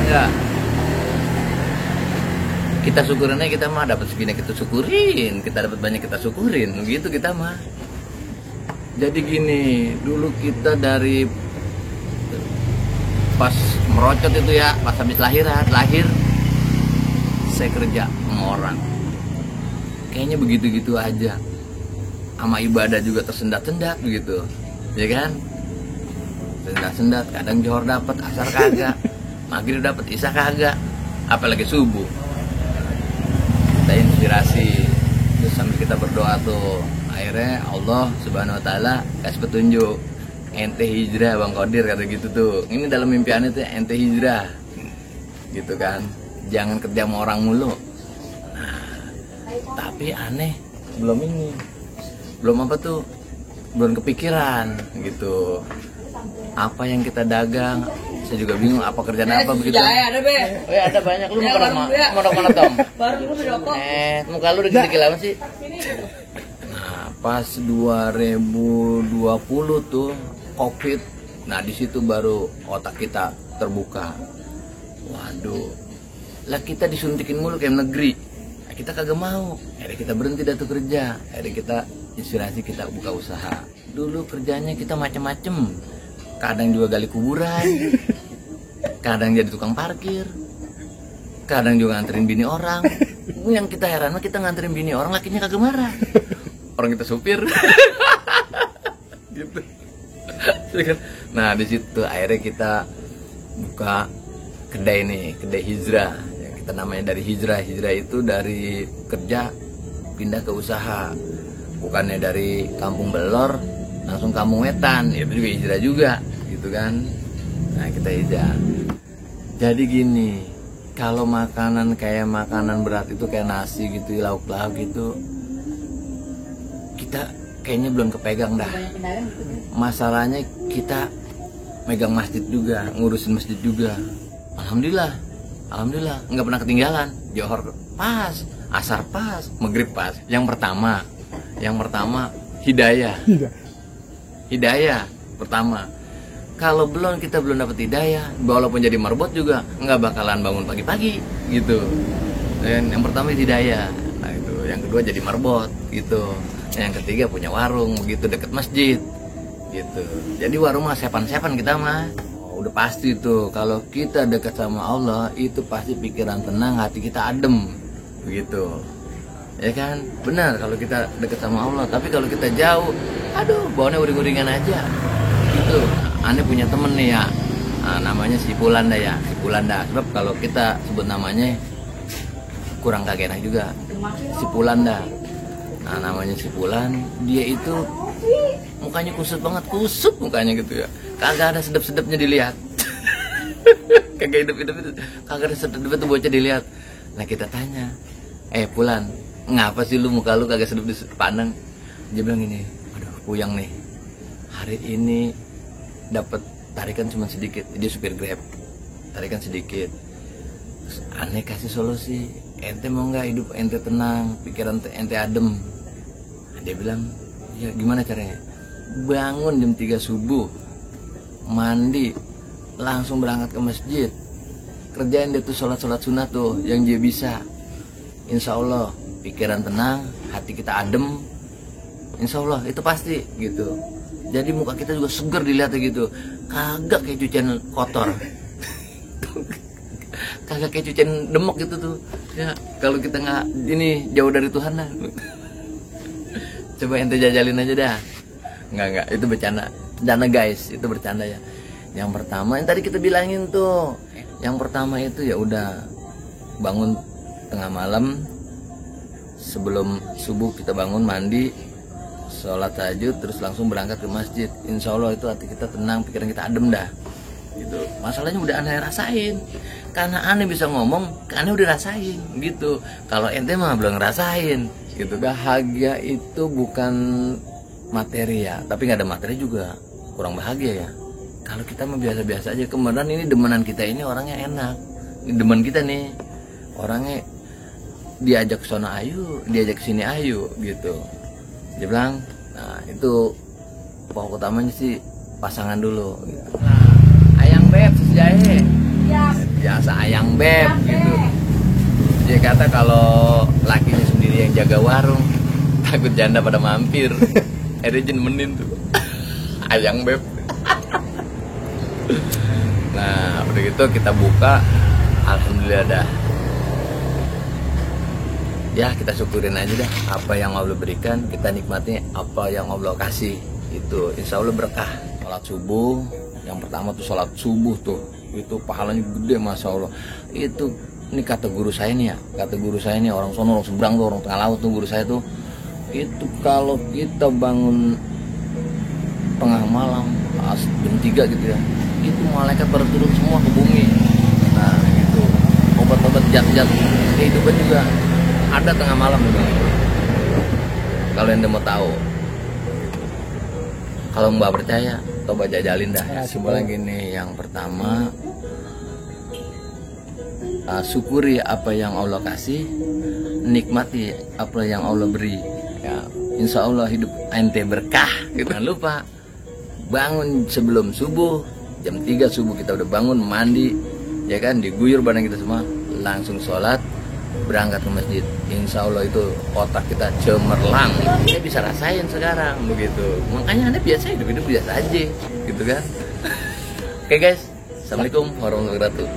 enggak. Kita syukurin aja, kita mah dapat segini kita syukurin, kita dapat banyak kita syukurin, gitu kita mah. Jadi gini, dulu kita dari pas merocot itu ya, pas habis lahir, saya kerja sama orang. Kayaknya begitu-gitu aja. Sama ibadah juga tersendat-sendat begitu, ya kan? Sendat-sendat, kadang johor dapat, asar kagak, maghrib dapat, isya kagak, apalagi subuh. Kita inspirasi, terus sambil kita berdoa tuh, akhirnya Allah Subhanahu Wa Taala kasih petunjuk, ente hijrah Bang Kodir kata gitu tuh. Ini dalam mimpiannya tuh ente hijrah, gitu kan? Jangan kerja sama orang mulu. Nah, tapi aneh, belum apa tuh, belum kepikiran gitu. Apa yang kita dagang, saya juga bingung apa kerjaan apa begitu. Ada be. Oh, ada banyak. Lu mau mana Tom? Baru lu rokok. Muka lu udah gede lama sih. Nah, pas 2020 tuh Covid. Nah, di situ baru otak kita terbuka. Waduh. Lah kita disuntikin mulu kayak negeri. Nah, kita kagak mau. Akhirnya kita berhenti dah tuh kerja. Akhirnya kita inspirasi, kita buka usaha. Dulu kerjanya kita macem-macem. Kadang juga gali kuburan, kadang jadi tukang parkir, kadang juga nganterin bini orang. Yang kita heran mah kita nganterin bini orang, lakinya kagak marah. Orang kita supir. Gitu. Nah, di situ akhirnya kita buka kedai nih, kedai hijrah. Yang kita namanya dari hijrah. Hijrah itu dari kerja pindah ke usaha. Bukannya dari kampung Belor langsung kampung Wetan, ya itu juga hijrah juga, gitu kan. Nah, kita hijrah. Jadi gini, kalau makanan kayak makanan berat itu kayak nasi gitu, lauk-lauk gitu, kita kayaknya belum kepegang dah. Masalahnya kita megang masjid juga, ngurusin masjid juga. Alhamdulillah, nggak pernah ketinggalan. Johor pas, asar pas, maghrib pas. Yang pertama hidayah pertama. Kalau kita belum dapat hidayah, walaupun jadi marbot juga nggak bakalan bangun pagi-pagi gitu. Dan yang pertama hidayah. Nah, itu yang kedua jadi marbot gitu. Yang ketiga punya warung begitu dekat masjid gitu. Jadi warung mah sepan-sepan kita mah. Udah pasti tuh kalau kita dekat sama Allah itu pasti pikiran tenang, hati kita adem begitu. Ya kan, benar kalau kita dekat sama Allah. Tapi kalau kita jauh, aduh, baunya uring-uringan aja. Gitu. Aneh punya temen nih ya, namanya si Pulanda ya, si Pulanda. Sebab kalau kita sebut namanya kurang kagak enak juga. Si Pulanda. Nah, namanya si Pulan. Dia itu mukanya kusut banget, kusut mukanya gitu ya. Kagak ada sedep-sedepnya dilihat. Kagak hidup-hidup itu, kagak ada sedep-sedep itu bocah dilihat. Nah, kita tanya, Pulan, ngapa sih lu muka lu kagak sedap dipandang? Dia bilang gini, aduh puyang nih, hari ini dapat tarikan cuma sedikit. Dia supir Grab, tarikan sedikit. Terus aneh kasih solusi, ente mau nggak hidup ente tenang, pikiran ente adem? Nah, dia bilang, ya gimana caranya? Bangun jam 3 subuh, mandi, langsung berangkat ke masjid, kerjain dia tuh sholat sunat tuh yang dia bisa. Insya Allah pikiran tenang, hati kita adem, insya Allah itu pasti gitu. Jadi muka kita juga seger dilihatnya gitu, kagak kayak cucian kotor. Kagak kayak cucian demok gitu tuh ya, kalau kita nggak ini jauh dari Tuhan lah. Coba ente jajalin aja dah. Nggak, itu bercanda guys, itu bercanda ya. Yang pertama yang tadi kita bilangin tuh, yang pertama itu ya udah bangun tengah malam, sebelum subuh kita bangun, mandi, sholat tahajud, terus langsung berangkat ke masjid. Insya Allah itu hati kita tenang, pikiran kita adem dah gitu. Masalahnya udah aneh rasain, karena aneh bisa ngomong, aneh udah rasain gitu. Kalau ente mah belum ngerasain gitu. Bahagia itu bukan materi ya, tapi nggak ada materi juga kurang bahagia ya. Kalau kita mah biasa-biasa aja. Kemarin ini demenan kita ini orangnya enak, ini demen kita nih orangnya, diajak ke sana ayu, diajak ke sini ayu gitu. Dia bilang, nah itu pokok utamanya sih pasangan dulu gitu. Ayang beb, sus jahe. Ya. Biasa beb gitu. Dia kata kalau lakinya sendiri yang jaga warung, takut janda pada mampir. Akhirnya menin tuh. Ayang beb. Nah, udah gitu kita buka, alhamdulillah dah. Ya kita syukurin aja dah, apa yang Allah berikan kita nikmati, apa yang Allah kasih itu insya Allah berkah. Sholat subuh, yang pertama tuh sholat subuh tuh, itu pahalanya gede masya Allah. Itu ini kata guru saya nih ya, kata guru saya nih, orang sono, orang seberang tuh, orang tengah laut tuh, guru saya tuh, itu kalau kita bangun tengah malam jam 3 gitu ya, itu malaikat baru turun semua ke bumi. Nah gitu, obat-obat zat-zat kehidupan juga ada tengah malam gitu. Kalau yang mau tahu, kalau mbak percaya, coba jajalin dah. Ya, simpelnya gini, yang pertama syukuri apa yang Allah kasih, nikmati apa yang Allah beri. Ya, insya Allah hidup ente berkah. Jangan lupa bangun sebelum subuh, jam 3 subuh kita udah bangun, mandi, ya kan, diguyur badan kita semua, langsung sholat, berangkat ke masjid. Insya Allah itu otak kita cemerlang. Kita bisa rasain sekarang begitu. Makanya anda biasa hidup biasa aja, gitu kan? Oke guys, assalamualaikum warahmatullahi wabarakatuh.